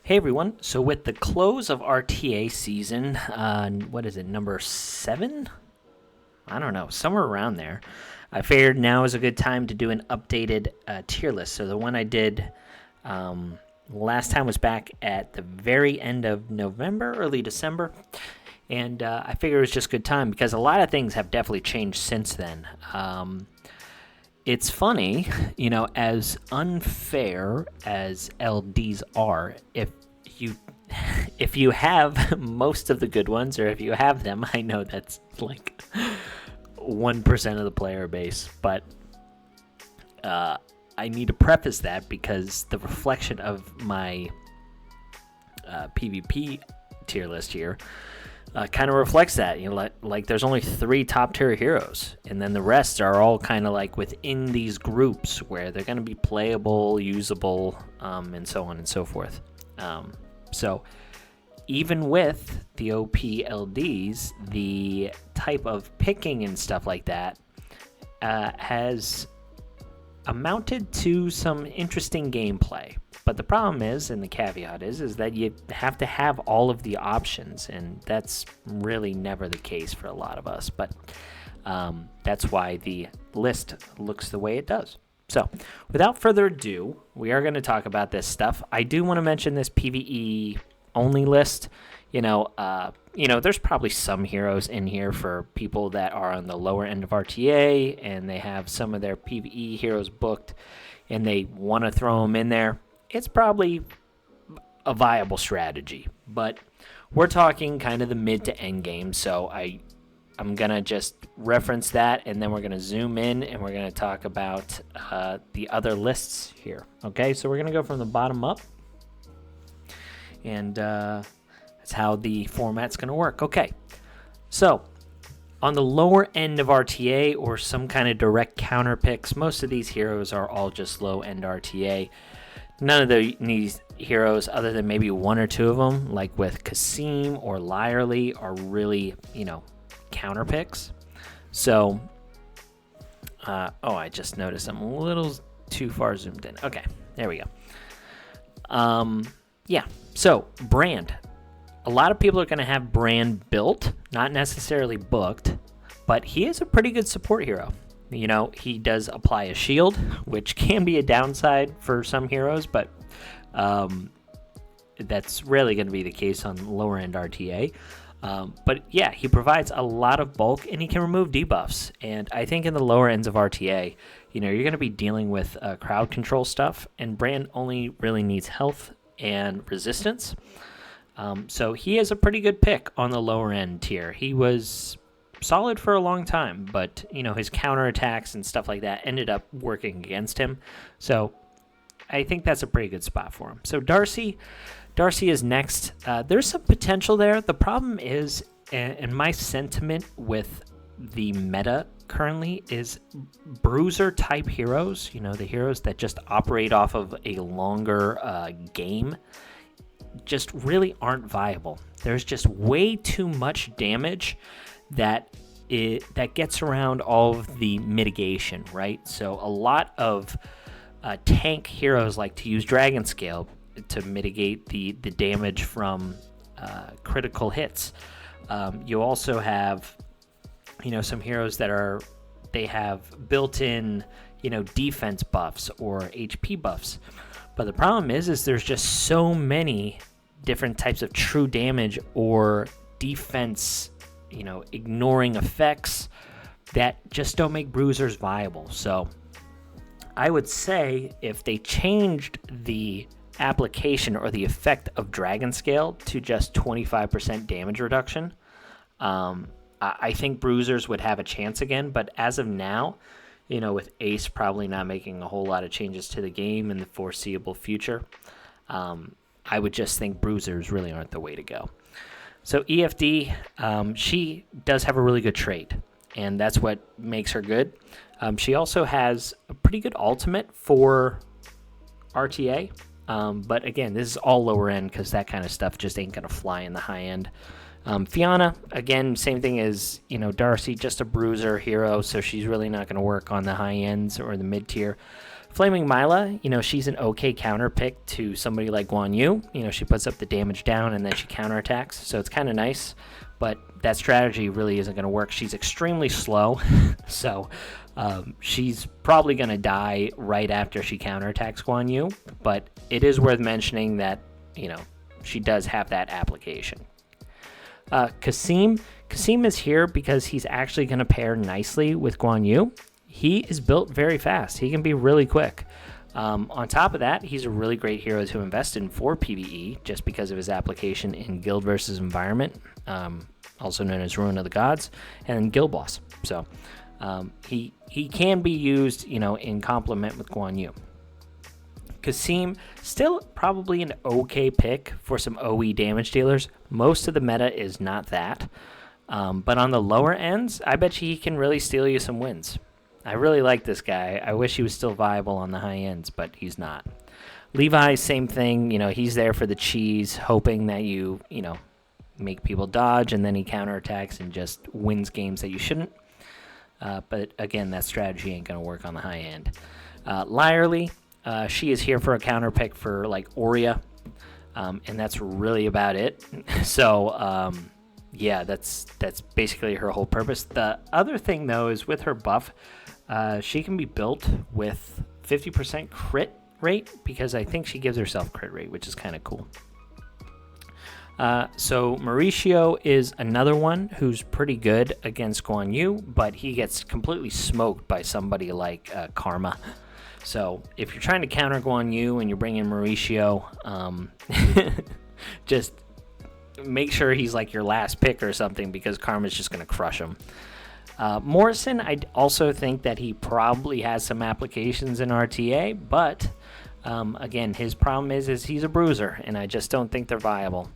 Hey everyone, so with the close of RTA season, what is it, number 7? I don't know, somewhere around there. I figured now is a good time to do an updated tier list. So the one I did last time was back at the very end of November, early December. And I figured it was just a good time because a lot of things have definitely changed since then. It's funny, as unfair as LDs are, you if you have most of the good ones, or if you have them, I know that's like 1% of the player base, but I need to preface that because the reflection of my PvP tier list here kind of reflects that. Like there's only 3 top tier heroes, and then the rest are all kind of like within these groups where they're going to be playable, usable, and so on and so forth. So even with the OP LDs, the type of picking and stuff like that has amounted to some interesting gameplay. But the problem is, and the caveat is that you have to have all of the options, and that's really never the case for a lot of us. But that's why the list looks the way it does. So without further ado, we are going to talk about this stuff. I do want to mention this PvE only list. There's probably some heroes in here for people that are on the lower end of RTA and they have some of their PvE heroes booked and they want to throw them in there. It's probably a viable strategy, but we're talking kind of the mid to end game. So I'm going to just reference that, and then we're going to zoom in, and we're going to talk about the other lists here. Okay, so we're going to go from the bottom up, and that's how the format's going to work. Okay, so on the lower end of RTA or some kind of direct counter picks, most of these heroes are all just low-end RTA. None of these heroes, other than maybe 1 or 2 of them, like with Kasim or Lyerly, are really, counter picks. So, I just noticed I'm a little too far zoomed in. Okay, there we go. So Brand. A lot of people are going to have Brand built, not necessarily booked, but he is a pretty good support hero. He does apply a shield, which can be a downside for some heroes, but that's rarely going to be the case on lower end RTA. But yeah, he provides a lot of bulk and he can remove debuffs. And I think in the lower ends of RTA, you're going to be dealing with crowd control stuff, and Brand only really needs health and resistance. So he is a pretty good pick on the lower end tier. He was solid for a long time, but his counterattacks and stuff like that ended up working against him. So I think that's a pretty good spot for him. So Darcy is next. There's some potential there. The problem is, and my sentiment with the meta currently is bruiser type heroes, the heroes that just operate off of a longer game, just really aren't viable. There's just way too much damage that gets around all of the mitigation, right? So a lot of tank heroes like to use Dragon Scale to mitigate the damage from critical hits. You also have, some heroes that they have built-in, defense buffs or HP buffs. But the problem is there's just so many different types of true damage or defense, ignoring effects that just don't make bruisers viable. So I would say if they changed the application or the effect of Dragon Scale to just 25% damage reduction, I think bruisers would have a chance again. But as of now, with Ace probably not making a whole lot of changes to the game in the foreseeable future, I would just think bruisers really aren't the way to go. So EFD, she does have a really good trade, and that's what makes her good. She also has a pretty good ultimate for RTA, but again, this is all lower end because that kind of stuff just ain't going to fly in the high end. Fiona, again, same thing as, Darcy, just a bruiser hero, so she's really not going to work on the high ends or the mid tier. Flaming Mila, she's an okay counter pick to somebody like Guan Yu. She puts up the damage down and then she counterattacks, so it's kind of nice. But that strategy really isn't going to work. She's extremely slow, so she's probably going to die right after she counterattacks Guan Yu. But it is worth mentioning that, she does have that application. Kasim is here because he's actually going to pair nicely with Guan Yu. He is built very fast. He can be really quick. On top of that, he's a really great hero to invest in for PvE just because of his application in Guild versus Environment, also known as Ruin of the Gods, and Guild Boss. So he can be used, in complement with Guan Yu. Kasim, still probably an okay pick for some OE damage dealers. Most of the meta is not that. But on the lower ends, I bet you he can really steal you some wins. I really like this guy. I wish he was still viable on the high ends, but he's not. Levi, same thing. He's there for the cheese, hoping that you make people dodge, and then he counterattacks and just wins games that you shouldn't. But again, that strategy ain't going to work on the high end. Lyerly, she is here for a counter pick for like Aurea, and that's really about it. So, yeah, that's basically her whole purpose. The other thing, though, is with her buff, she can be built with 50% crit rate because I think she gives herself crit rate, which is kind of cool. So Mauricio is another one who's pretty good against Guan Yu, but he gets completely smoked by somebody like Karma. So if you're trying to counter Guan Yu and you're bringing Mauricio, just make sure he's like your last pick or something because Karma's just going to crush him. Morrison, I also think that he probably has some applications in RTA, but again, his problem is he's a bruiser, and I just don't think they're viable.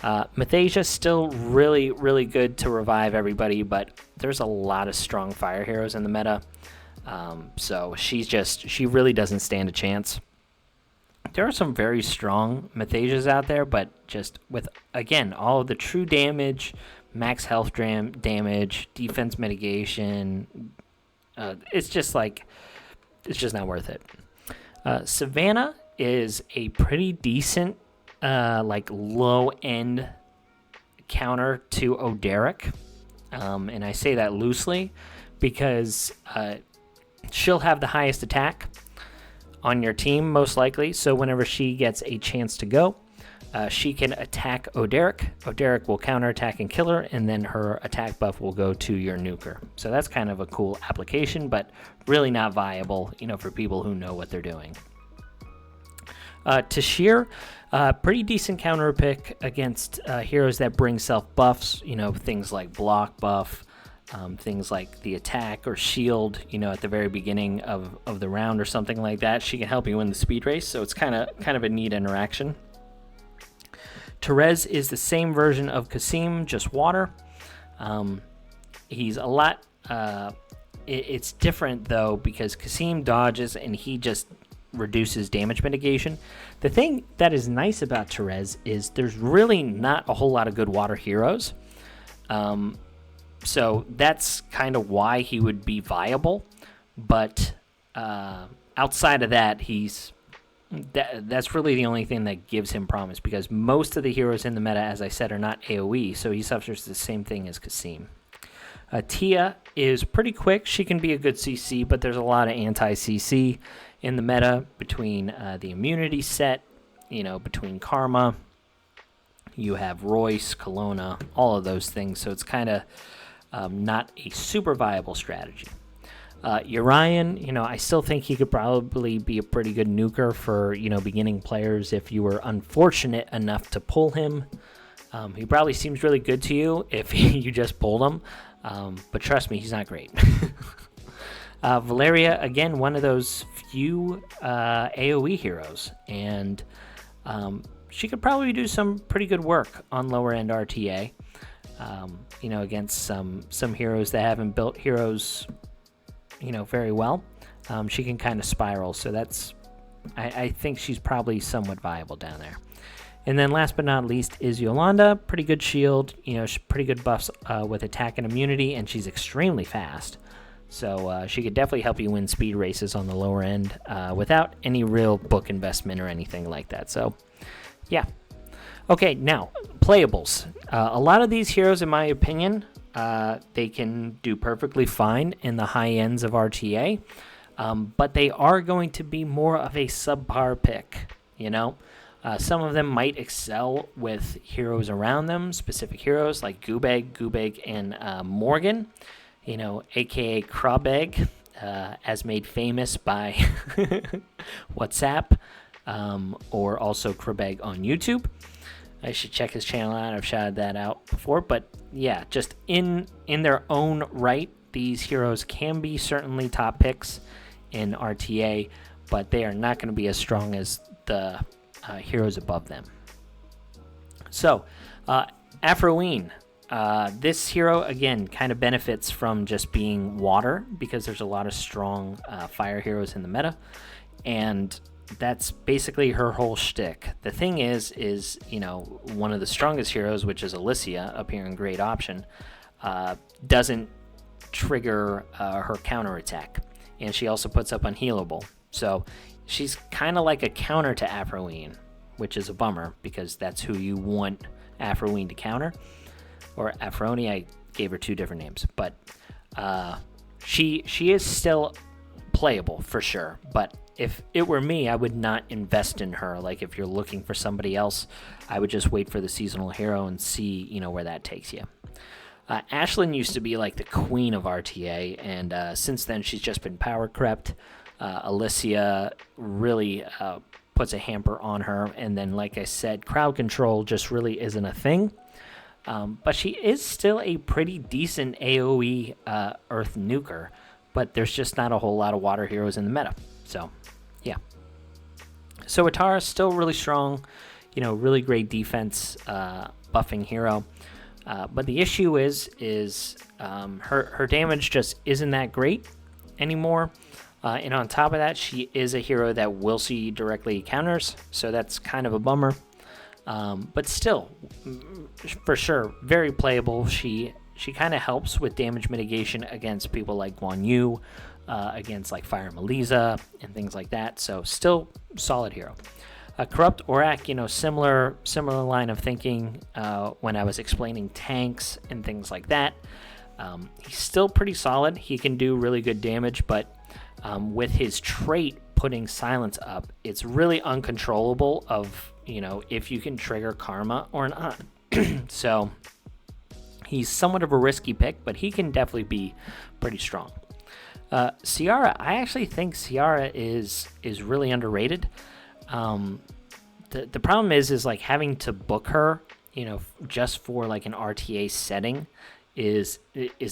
Mathasia's still really, really good to revive everybody, but there's a lot of strong fire heroes in the meta, so she really doesn't stand a chance. There are some very strong Mathasias out there, but just with, again, all of the true damage, max health damage, defense mitigation, it's just not worth it. Savannah is a pretty decent, low-end counter to Oderic, and I say that loosely because she'll have the highest attack on your team, most likely, so whenever she gets a chance to go, she can attack Oderic. Oderic will counterattack and kill her, and then her attack buff will go to your nuker. So that's kind of a cool application, but really not viable, for people who know what they're doing. Tashir, pretty decent counter pick against heroes that bring self buffs, things like block buff, things like the attack or shield, at the very beginning of the round or something like that. She can help you win the speed race, so it's kind of a neat interaction. Therese is the same version of Kasim, just water. He's a lot... it's different, though, because Kasim dodges and he just reduces damage mitigation. The thing that is nice about Therese is there's really not a whole lot of good water heroes. So that's kind of why he would be viable. But outside of that, that's really the only thing that gives him promise, because most of the heroes in the meta, as I said, are not AoE, so he suffers the same thing as Kasim. Tia is pretty quick. She can be a good CC, but there's a lot of anti-CC in the meta between the immunity set, between Karma. You have Royce, Kelowna, all of those things, so it's kind of not a super viable strategy. Urian, I still think he could probably be a pretty good nuker for, beginning players if you were unfortunate enough to pull him. He probably seems really good to you if you just pulled him, but trust me, he's not great. Valeria, again, one of those few AoE heroes, and she could probably do some pretty good work on lower-end RTA, against some heroes that haven't built heroes very well. She can kind of spiral, so I think she's probably somewhat viable down there. And then last but not least is Yolanda. Pretty good shield, pretty good buffs with attack and immunity, and she's extremely fast. So she could definitely help you win speed races on the lower end without any real book investment or anything like that. So, yeah. Okay, now, playables. A lot of these heroes, in my opinion, they can do perfectly fine in the high ends of RTA, but they are going to be more of a subpar pick, you know? Some of them might excel with heroes around them, specific heroes like Goobeg, and Morgan, you know, aka Krabeg, as made famous by WhatsApp, or also Krabeg on YouTube. I should check his channel out. I've shouted that out before, but yeah, just in their own right, these heroes can be certainly top picks in RTA, but they are not going to be as strong as the heroes above them. So, Awaken. This hero, again, kind of benefits from just being water because there's a lot of strong fire heroes in the meta, and that's basically her whole shtick. The thing is, you know, one of the strongest heroes, which is Alicia, up here in great option, doesn't trigger her counterattack, and she also puts up unhealable. So she's kind of like a counter to Awaken, which is a bummer because that's who you want Awaken to counter. Or Afroni, I gave her two different names, but she is still playable for sure. But if it were me, I would not invest in her. Like if you're looking for somebody else, I would just wait for the seasonal hero and see, you know, where that takes you. Ashlyn used to be like the queen of RTA, and since then she's just been power crept. Alicia really puts a hamper on her, and then like I said, crowd control just really isn't a thing. But she is still a pretty decent AoE Earth nuker, but there's just not a whole lot of water heroes in the meta. So, yeah. So Atara's still really strong, you know, really great defense buffing hero. But the issue is her damage just isn't that great anymore. And on top of that, she is a hero that will see directly counters, so that's kind of a bummer. But still, for sure, very playable. She kind of helps with damage mitigation against people like Guan Yu, against like Fire Melisa and things like that. So still solid hero. Corrupt Orak, you know, similar line of thinking when I was explaining tanks and things like that. He's still pretty solid. He can do really good damage, but with his trait putting silence up, it's really uncontrollable of, you know, if you can trigger karma or not. So he's somewhat of a risky pick, but he can definitely be pretty strong. Ciara, I actually think Ciara is really underrated. The problem is like having to book her, you know, just for like an RTA setting is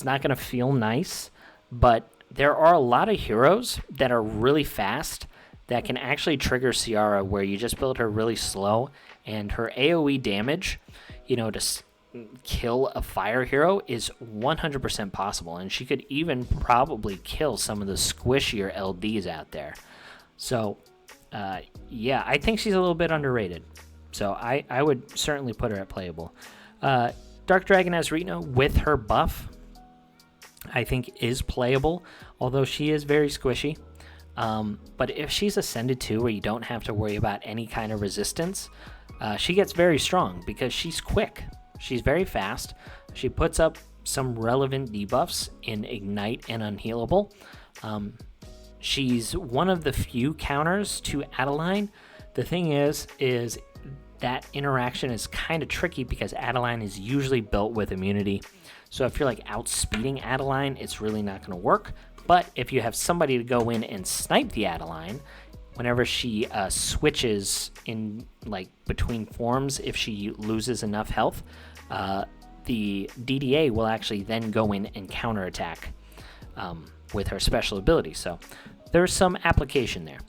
not going to feel nice, but there are a lot of heroes that are really fast that can actually trigger Ciara, where you just build her really slow, and her AoE damage, you know, to kill a fire hero is 100% possible, and she could even probably kill some of the squishier LDs out there. So, yeah, I think she's a little bit underrated. So I would certainly put her at playable. Dark Dragon Azrino with her buff, I think is playable, although she is very squishy. But if she's ascended to where you don't have to worry about any kind of resistance, she gets very strong because she's quick. She's very fast. She puts up some relevant debuffs in Ignite and Unhealable. She's one of the few counters to Adeline. The thing is that interaction is kind of tricky because Adeline is usually built with immunity. So if you're like outspeeding Adeline, it's really not going to work. But if you have somebody to go in and snipe the Adeline, whenever she switches in like between forms, if she loses enough health, the DDA will actually then go in and counterattack with her special ability. So there's some application there.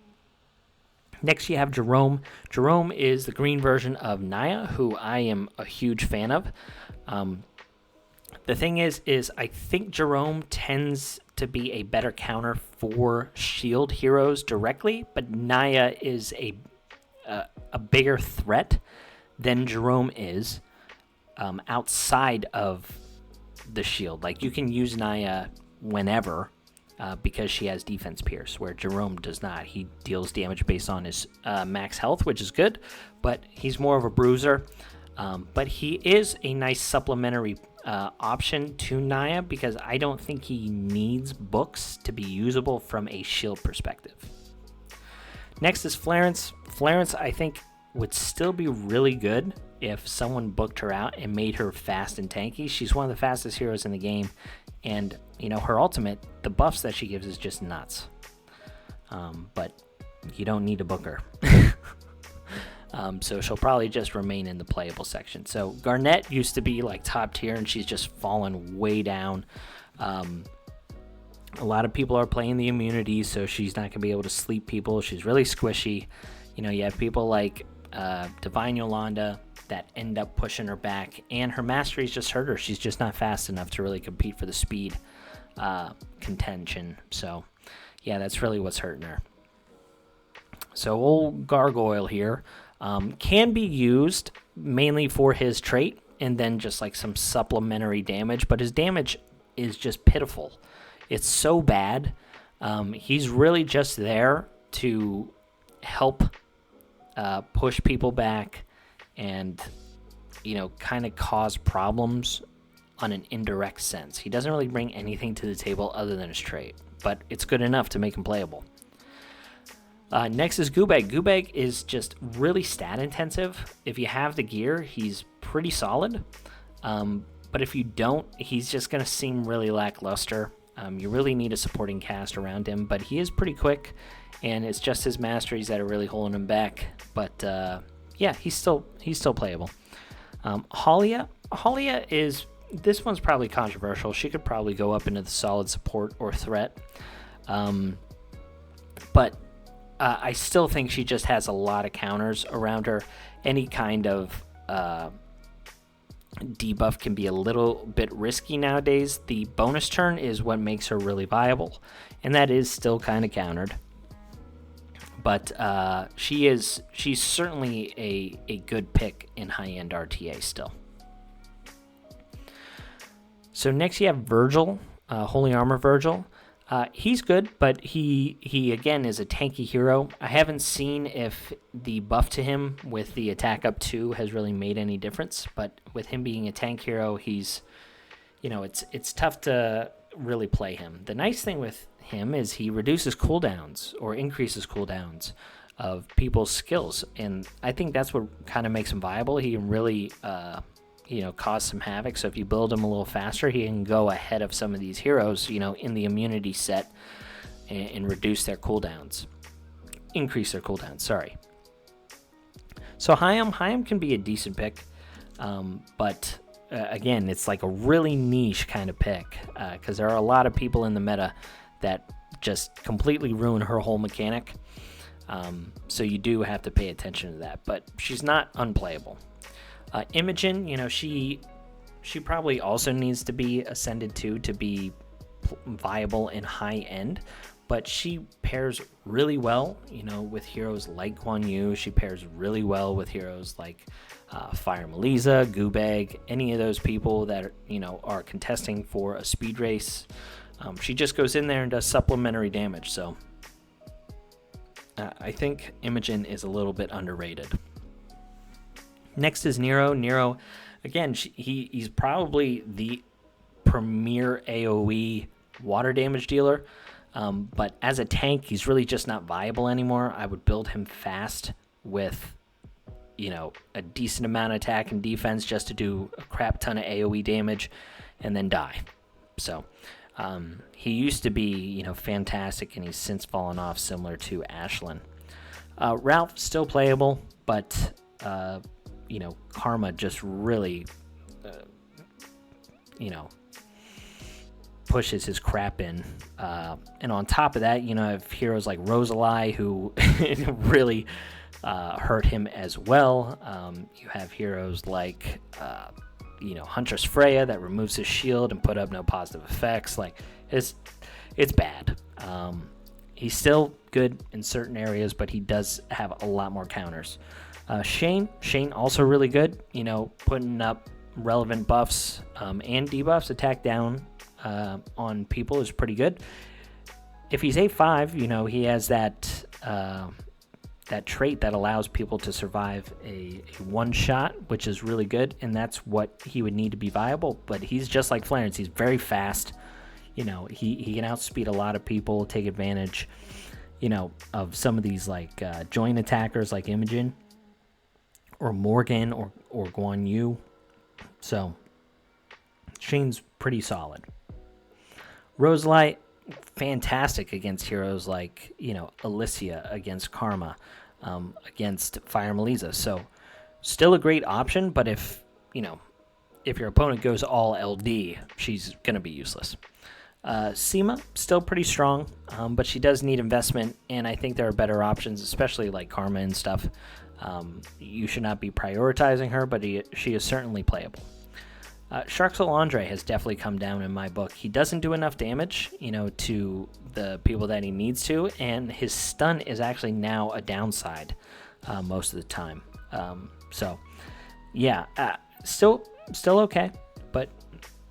Next, you have Jerome. Jerome is the green version of Naya, who I am a huge fan of. The thing is I think Jerome tends to be a better counter for shield heroes directly, but Naya is a bigger threat than Jerome is outside of the shield. Like, you can use Naya whenever, because she has defense pierce, where Jerome does not. He deals damage based on his max health, which is good, but he's more of a bruiser. But he is a nice supplementary option to Naya, because I don't think he needs books to be usable from a shield perspective. Next is Florence. Florence, I think, would still be really good if someone booked her out and made her fast and tanky. She's one of the fastest heroes in the game, and her ultimate, the buffs that she gives is just nuts. But you don't need to book her. So she'll probably just remain in the playable section. So Garnet used to be like top tier, and she's just fallen way down. A lot of people are playing the immunity, so she's not going to be able to sleep people. She's really squishy. You have people like Divine Yolanda that end up pushing her back, and her masteries just hurt her. She's just not fast enough to really compete for the speed contention. So, yeah, that's really what's hurting her. So old Gargoyle here can be used mainly for his trait and then just like some supplementary damage, but his damage is just pitiful. It's so bad. He's really just there to help push people back and, kind of cause problems on an indirect sense. He doesn't really bring anything to the table other than his trait, but it's good enough to make him playable. Next is Goobag. Goobag is just really stat intensive. If you have the gear, he's pretty solid. But if you don't, he's just going to seem really lackluster. You really need a supporting cast around him, but he is pretty quick, and it's just his masteries that are really holding him back. But yeah, he's still playable. Halia is, this one's probably controversial. She could probably go up into the solid support or threat. But I still think she just has a lot of counters around her. Any kind of debuff can be a little bit risky nowadays. The bonus turn is what makes her really viable, and that is still kind of countered. But she's certainly a good pick in high-end RTA still. So next you have Virgil, Holy Armor Virgil. He's good, but he again is a tanky hero. I haven't seen if the buff to him with the attack up 2 has really made any difference, but with him being a tank hero, he's, it's tough to really play him. The nice thing with him is he reduces cooldowns or increases cooldowns of people's skills, and I think that's what kind of makes him viable. He can really cause some havoc. So if you build him a little faster, he can go ahead of some of these heroes, in the immunity set and reduce their cooldowns. Increase their cooldowns, sorry. So Hyam can be a decent pick, but again, it's like a really niche kind of pick because there are a lot of people in the meta that just completely ruin her whole mechanic. So you do have to pay attention to that, but she's not unplayable. Imogen, she probably also needs to be ascended to be viable in high end, but she pairs really well, with heroes like Guan Yu. She pairs really well with heroes like Fire Maliza, Goobag, any of those people that are contesting for a speed race. She just goes in there and does supplementary damage. So I think Imogen is a little bit underrated. Next is Nero. Nero, again, he's probably the premier AoE water damage dealer, but as a tank, he's really just not viable anymore. I would build him fast with, a decent amount of attack and defense just to do a crap ton of AoE damage and then die. So he used to be, fantastic, and he's since fallen off, similar to Ashlyn. Ralph, still playable, but Karma just really, pushes his crap in. And on top of that, have heroes like Rosalie who really hurt him as well. You have heroes like, Huntress Freya that removes his shield and put up no positive effects. Like, it's bad. He's still good in certain areas, but he does have a lot more counters. Shane also really good, putting up relevant buffs and debuffs. Attack down on people is pretty good. if he's A5, he has that that trait that allows people to survive a one shot, which is really good, and that's what he would need to be viable. But he's just like Clarence. He's very fast. He can outspeed a lot of people, take advantage, of some of these like joint attackers like Imogen or Morgan or Guan Yu. So Shane's pretty solid. Roselight, fantastic against heroes like, Alicia, against Karma, against Fire Melisa. So still a great option, but if your opponent goes all LD, she's going to be useless. Seema, still pretty strong, but she does need investment, and I think there are better options, especially like Karma and stuff. You should not be prioritizing her, but she is certainly playable. Sharksel Andre has definitely come down in my book. He doesn't do enough damage, to the people that he needs to, and his stun is actually now a downside most of the time. Still okay, but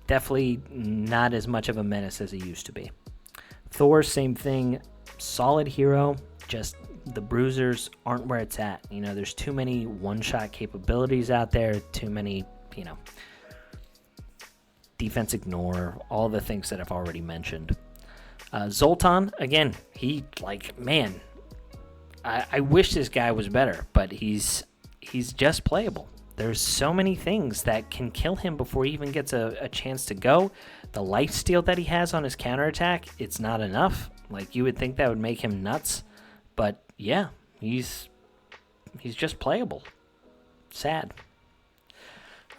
definitely not as much of a menace as he used to be. Thor, same thing, solid hero, just the bruisers aren't where it's at. There's too many one-shot capabilities out there, too many, defense ignore, all the things that I've already mentioned. Zoltan, again, I wish this guy was better, but he's just playable. There's so many things that can kill him before he even gets a chance to go. The lifesteal that he has on his counterattack, it's not enough. Like, you would think that would make him nuts, but yeah, he's just playable. Sad.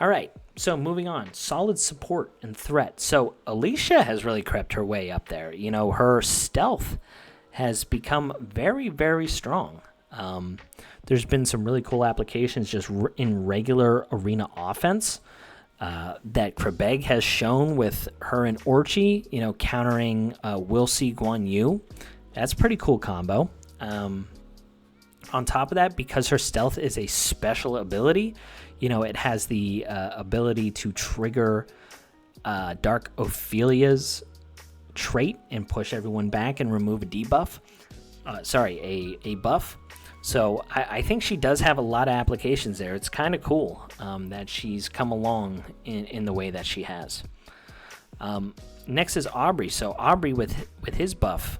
All right, so moving on. Solid support and threat. So Alicia has really crept her way up there. Her stealth has become very, very strong. There's been some really cool applications just in regular arena offense that Krabeg has shown with her and Orchi, countering Will-C Guan Yu. That's a pretty cool combo. On top of that, because her stealth is a special ability, it has the ability to trigger Dark Ophelia's trait and push everyone back and remove a debuff. A buff. So I think she does have a lot of applications there. It's kind of cool that she's come along in the way that she has. Next is Aubrey. So Aubrey with his buff,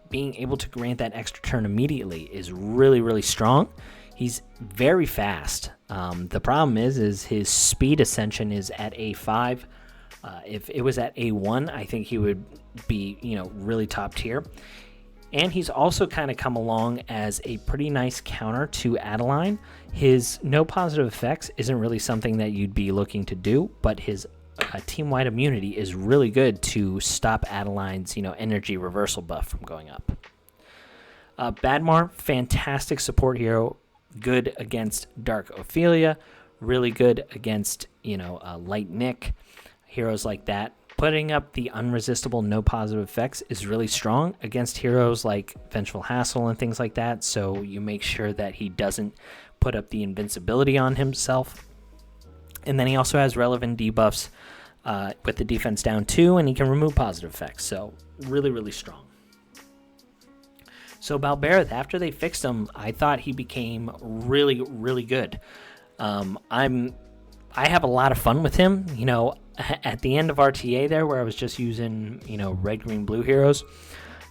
being able to grant that extra turn immediately is really, really strong. He's very fast. The problem is his speed ascension is at A5. If it was at A1, I think he would be, really top tier. And he's also kind of come along as a pretty nice counter to Adeline. His no positive effects isn't really something that you'd be looking to do, but his team-wide immunity is really good to stop Adeline's, energy reversal buff from going up. Badmar, fantastic support hero, good against Dark Ophelia, really good against, Light Nick, heroes like that. Putting up the unresistible no positive effects is really strong against heroes like Vengeful Hassle and things like that, so you make sure that he doesn't put up the invincibility on himself. And then he also has relevant debuffs with the defense down 2, and he can remove positive effects, so really, really strong. So Balberith, after they fixed him, I thought he became really, really good. I have a lot of fun with him, at the end of RTA there, where I was just using, red, green, blue heroes.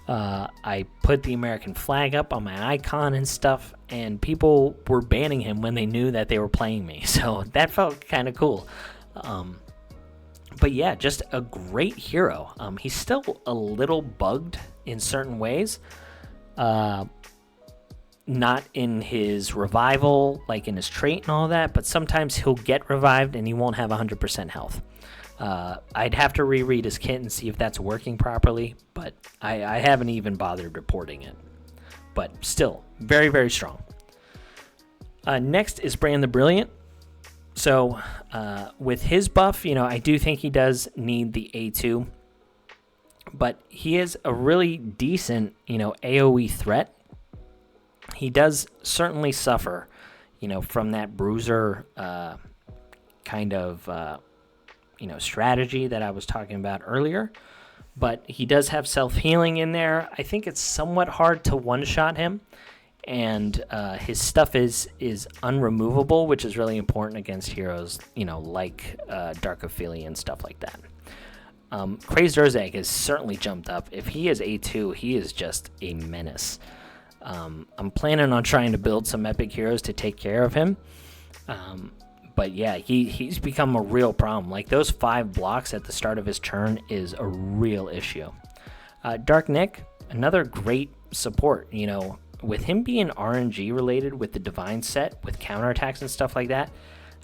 I put the American flag up on my icon and stuff, and people were banning him when they knew that they were playing me. So that felt kind of cool. But yeah, just a great hero. He's still a little bugged in certain ways. Not in his revival, like in his trait and all that, but sometimes he'll get revived and he won't have 100% health. I'd have to reread his kit and see if that's working properly, but I haven't even bothered reporting it. But still, very, very strong. Next is Brand the Brilliant. So with his buff, I do think he does need the A2, but he is a really decent, AoE threat. He does certainly suffer, from that bruiser kind of, strategy that I was talking about earlier. but he does have self-healing in there. I think it's somewhat hard to one-shot him, and his stuff is unremovable, which is really important against heroes, like Dark Ophelia and stuff like that. Crazed Urzag has certainly jumped up. If he is A2, he is just a menace. I'm planning on trying to build some epic heroes to take care of him. But yeah, he's become a real problem. Like, those 5 blocks at the start of his turn is a real issue. Dark Nick, another great support. With him being RNG related with the Divine set, with counterattacks and stuff like that,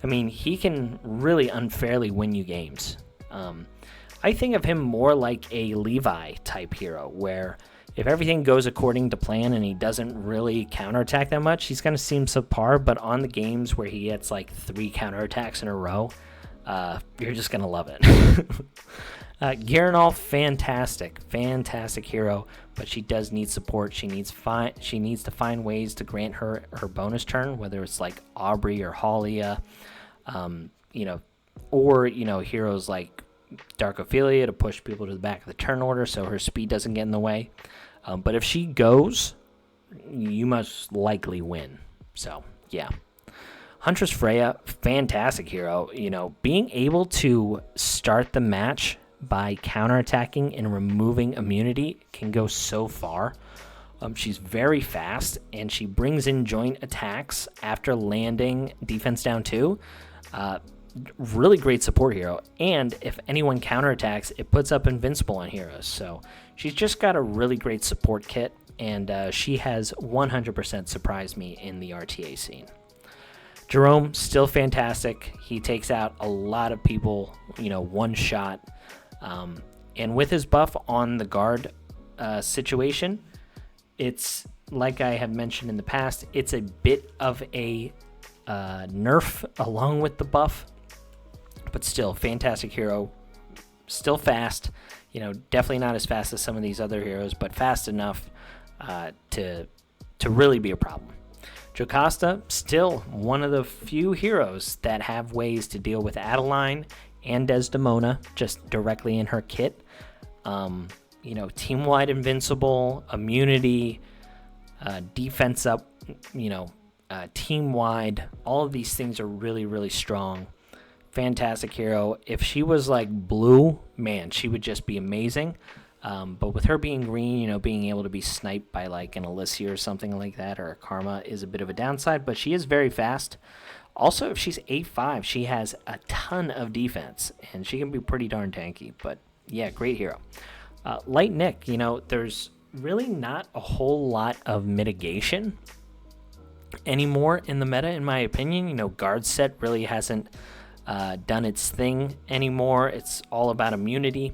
I mean, he can really unfairly win you games. I think of him more like a Levi type hero, where if everything goes according to plan and he doesn't really counterattack that much, he's going to seem subpar, but on the games where he gets like 3 counterattacks in a row, you're just going to love it. Garanol, fantastic hero, but she does need support. She needs to find ways to grant her bonus turn, whether it's like Aubrey or Halia, or heroes like Dark Ophelia to push people to the back of the turn order so her speed doesn't get in the way. But if she goes, you must likely win. So, yeah. Huntress Freya, fantastic hero. Being able to start the match by counterattacking and removing immunity can go so far. She's very fast, and she brings in joint attacks after landing defense down 2. Really great support hero, and if anyone counterattacks, it puts up invincible on heroes. So she's just got a really great support kit, and she has 100% surprised me in the RTA scene. Jerome, still fantastic. He takes out a lot of people, one shot. And with his buff on the guard situation, it's, like I have mentioned in the past, it's a bit of a nerf along with the buff. But still, fantastic hero, still fast, definitely not as fast as some of these other heroes, but fast enough to really be a problem. Jocasta, still one of the few heroes that have ways to deal with Adeline and Desdemona just directly in her kit. Team-wide invincible, immunity, defense up, team-wide, all of these things are really, really strong. Fantastic hero. If she was like blue, man, she would just be amazing. But with her being green, being able to be sniped by like an Alicia or something like that, or a Karma, is a bit of a downside, but she is very fast. Also, if she's 8-5, she has a ton of defense, and she can be pretty darn tanky. But yeah, great hero. Light Nick, there's really not a whole lot of mitigation anymore in the meta, in my opinion. Guard set really hasn't done its thing anymore. It's all about immunity.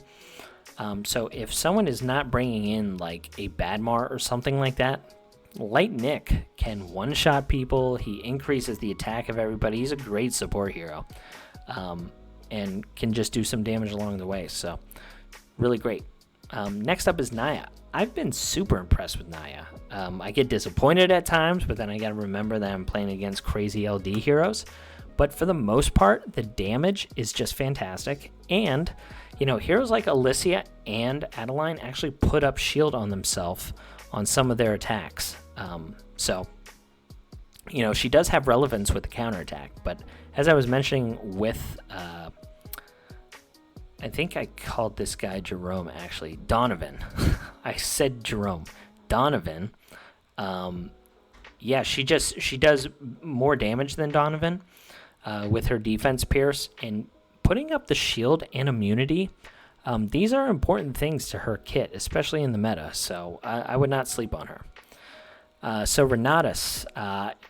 So if someone is not bringing in like a Badmar or something like that, Light Nick can one-shot people. He increases the attack of everybody. He's a great support hero, and can just do some damage along the way. So really great. Next up is Naya. I've been super impressed with Naya. I get disappointed at times, but then I got to remember that I'm playing against crazy LD heroes. But for the most part, the damage is just fantastic. And, heroes like Alicia and Adeline actually put up shield on themselves on some of their attacks. So, she does have relevance with the counterattack. But as I was mentioning with, I think I called this guy Jerome, actually. Donovan. I said Jerome. Donovan. She does more damage than Donovan. With her defense pierce and putting up the shield and immunity. These are important things to her kit, especially in the meta, so I would not sleep on her. So Renatus,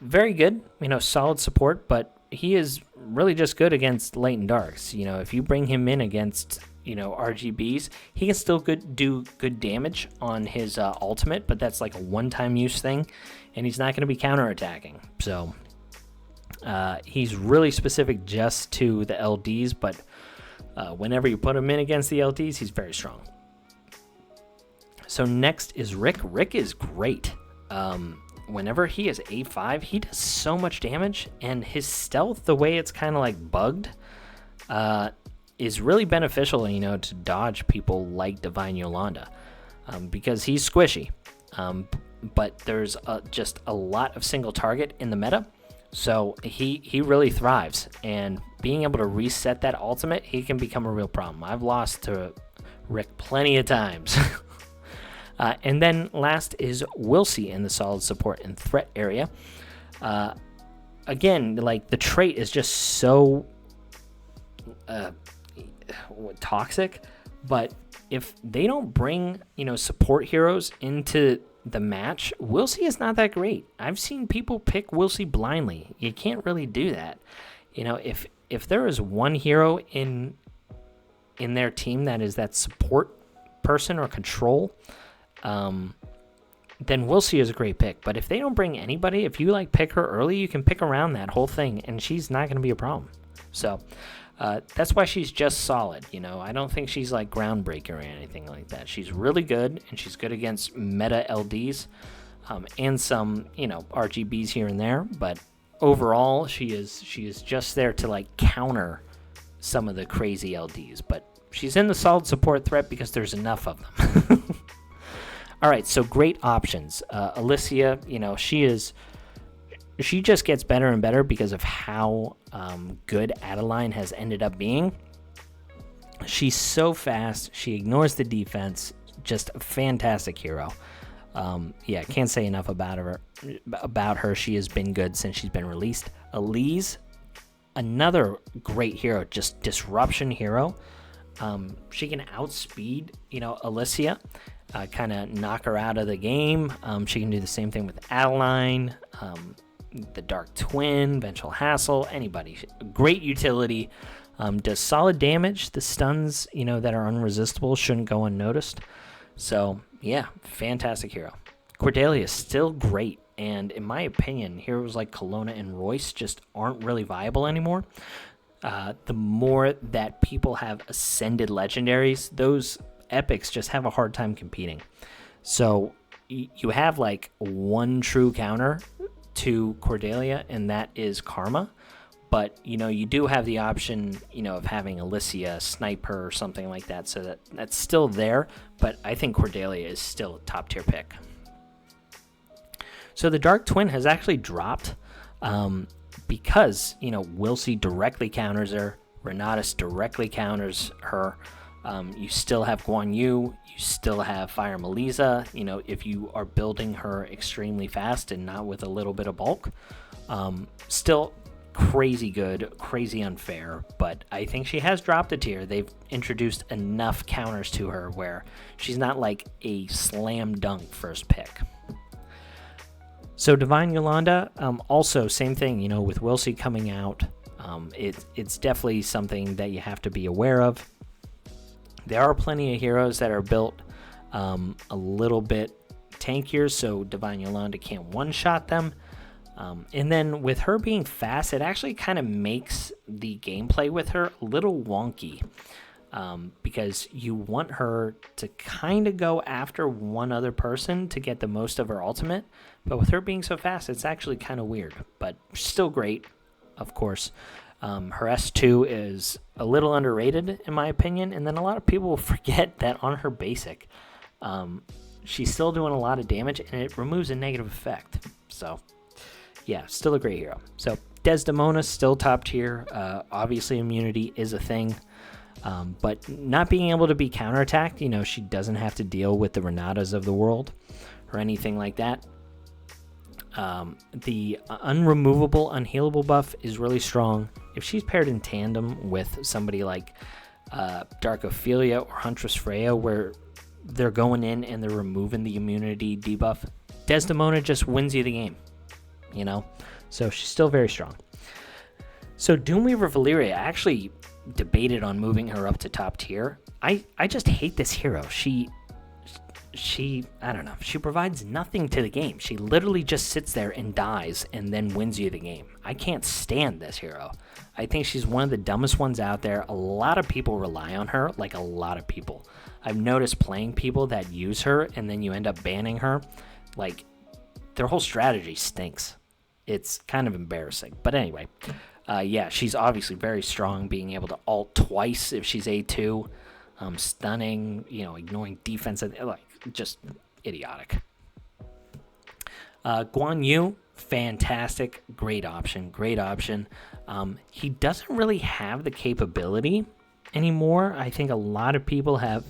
very good, solid support, but he is really just good against Latent Darks. If you bring him in against, RGBs, he can still do good damage on his ultimate, but that's like a one-time use thing, and he's not going to be counterattacking, so... he's really specific just to the LDs, but whenever you put him in against the LDs, he's very strong. So next is Rick. Rick is great. Whenever he is 8-5, he does so much damage, and his stealth, the way it's kind of like bugged, is really beneficial, to dodge people like Divine Yolanda, because he's squishy. But there's just a lot of single target in the meta, so he really thrives. And being able to reset that ultimate, he can become a real problem. I've lost to Rick plenty of times. And then last is Wilsey in the solid support and threat area. Again, like, the trait is just so toxic, but if they don't bring, support heroes into the match, Wilsey is not that great. I've seen people pick Wilsey blindly. You can't really do that. If there is one hero in their team that is that support person or control, then Wilsey is a great pick. But if they don't bring anybody, if you pick her early, you can pick around that whole thing, and she's not going to be a problem. So that's why she's just solid. I don't think she's groundbreaker or anything like that. She's really good, and she's good against meta LDs, and some RGBs here and there. But overall, she is just there to counter some of the crazy LDs. But she's in the solid support threat because there's enough of them. All right, so great options. Alicia, she just gets better and better because of how good Adeline has ended up being. She's so fast. She ignores the defense. Just a fantastic hero. Can't say enough about her. She has been good since she's been released. Elise, another great hero, just disruption hero. She can outspeed, Alicia, kind of knock her out of the game. She can do the same thing with Adeline, the Dark Twin, Vengeful Hassle, anybody. Great utility. Does solid damage. The stuns, that are unresistible shouldn't go unnoticed. So, yeah, fantastic hero. Cordelia is still great. And in my opinion, heroes like Kelowna and Royce just aren't really viable anymore. The more that people have ascended legendaries, those epics just have a hard time competing. So you have one true counter to Cordelia, and that is Karma. But, you do have the option, of having Alicia, Sniper, or something like that. So that's still there. But I think Cordelia is still a top tier pick. So the Dark Twin has actually dropped because, Wilsey directly counters her. Renatus directly counters her. You still have Guan Yu. You still have Fire Melisa. If you are building her extremely fast and not with a little bit of bulk. Still crazy good, crazy unfair, but I think she has dropped a tier. They've introduced enough counters to her where she's not a slam dunk first pick. So Divine Yolanda, also same thing, with Wilsey coming out. It's definitely something that you have to be aware of. There are plenty of heroes that are built a little bit tankier, so Divine Yolanda can't one-shot them. And then with her being fast, it actually kind of makes the gameplay with her a little wonky, because you want her to kind of go after one other person to get the most of her ultimate. But with her being so fast, it's actually kind of weird, but still great, of course. Her S2 is a little underrated, in my opinion, and then a lot of people will forget that on her basic, she's still doing a lot of damage, and it removes a negative effect. So, yeah, still a great hero. So, Desdemona, still top tier. Obviously, immunity is a thing, but not being able to be counterattacked, she doesn't have to deal with the Renatas of the world or anything like that. The unremovable, unhealable buff is really strong. If she's paired in tandem with somebody like Dark Ophelia or Huntress Freya, where they're going in and they're removing the immunity debuff, Desdemona just wins you the game, So she's still very strong. So Doomweaver Valyria, I actually debated on moving her up to top tier. I just hate this hero. She I don't know, she provides nothing to the game. She literally just sits there and dies and then wins you the game. I can't stand this hero. I think she's one of the dumbest ones out there. A lot of people rely on her, a lot of people. I've noticed playing people that use her and then you end up banning her. Their whole strategy stinks. It's kind of embarrassing. But anyway, Yeah, she's obviously very strong, being able to ult twice if she's A2. Stunning, ignoring defense, like just idiotic. Guan Yu, fantastic, great option. He doesn't really have the capability anymore. I think a lot of people have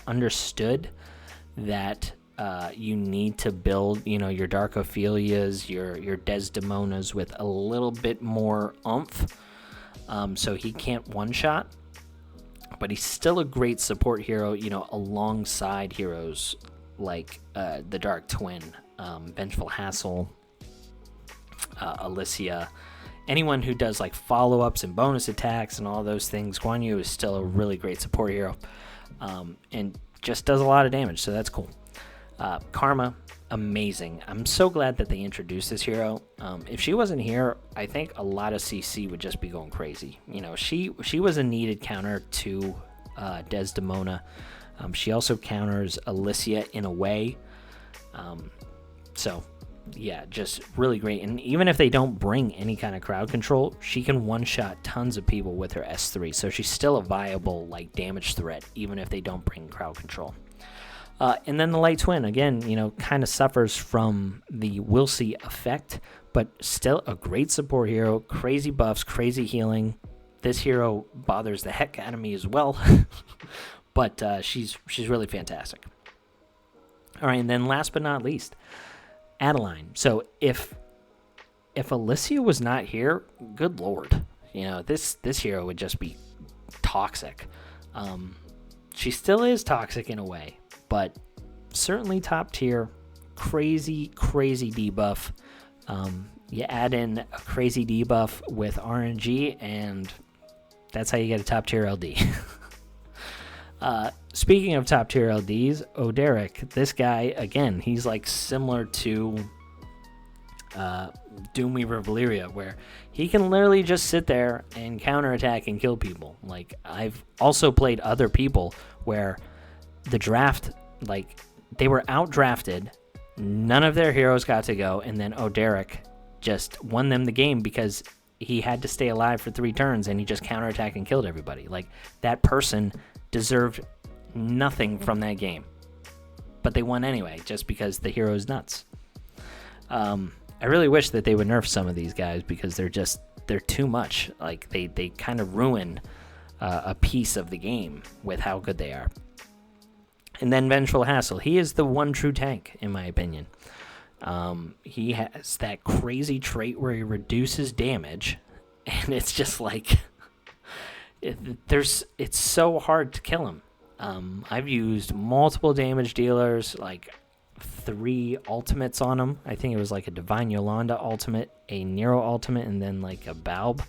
understood that you need to build, your Dark Ophelias, your Desdemonas with a little bit more oomph. So he can't one-shot, but he's still a great support hero, alongside heroes like the Dark Twin, Vengeful Hassle, Alicia. Anyone who does like follow-ups and bonus attacks and all those things, Guan Yu is still a really great support hero, and just does a lot of damage, so that's cool. Karma, amazing. I'm so glad that they introduced this hero. If she wasn't here, I think a lot of CC would just be going crazy. She was a needed counter to Desdemona. She also counters Alicia in a way. So, yeah, just really great. And even if they don't bring any kind of crowd control, she can one-shot tons of people with her S3. So she's still a viable damage threat, even if they don't bring crowd control. And then the Light Twin, again, kind of suffers from the Wilsey effect, but still a great support hero. Crazy buffs, crazy healing. This hero bothers the heck out of me as well, but she's really fantastic. All right, and then last but not least, Adeline. So if Alicia was not here, good lord, this hero would just be toxic. She still is toxic in a way, but certainly top tier. Crazy debuff. You add in a crazy debuff with RNG, and that's how you get a top tier LD. Speaking of top tier LDs, Oderic, this guy, again, he's similar to Doomweaver Valeria, where he can literally just sit there and counterattack and kill people. I've also played other people where the draft, they were outdrafted, none of their heroes got to go, and then Oderic just won them the game because he had to stay alive for 3 turns and he just counterattacked and killed everybody. That person deserved nothing from that game, but they won anyway just because the hero is nuts. I really wish that they would nerf some of these guys because they're too much. They kind of ruin a piece of the game with how good they are. And then Vengeful Hassle, he is the one true tank in my opinion. He has that crazy trait where he reduces damage, and it's just it's so hard to kill him. I've used multiple damage dealers, 3 ultimates on him. I think it was a Divine Yolanda ultimate, a Nero ultimate, and then a Balb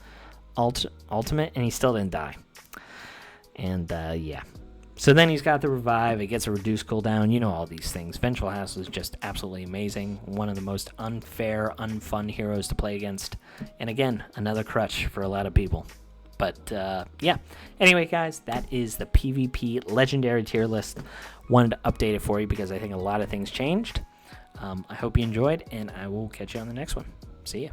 ultimate, and he still didn't die. And yeah. So then he's got the revive, it gets a reduced cooldown, all these things. Vengeful Hassle is just absolutely amazing. One of the most unfair, unfun heroes to play against. And again, another crutch for a lot of people. But yeah. Anyway, guys, that is the PvP Legendary tier list. Wanted to update it for you because I think a lot of things changed. I hope you enjoyed, and I will catch you on the next one. See ya.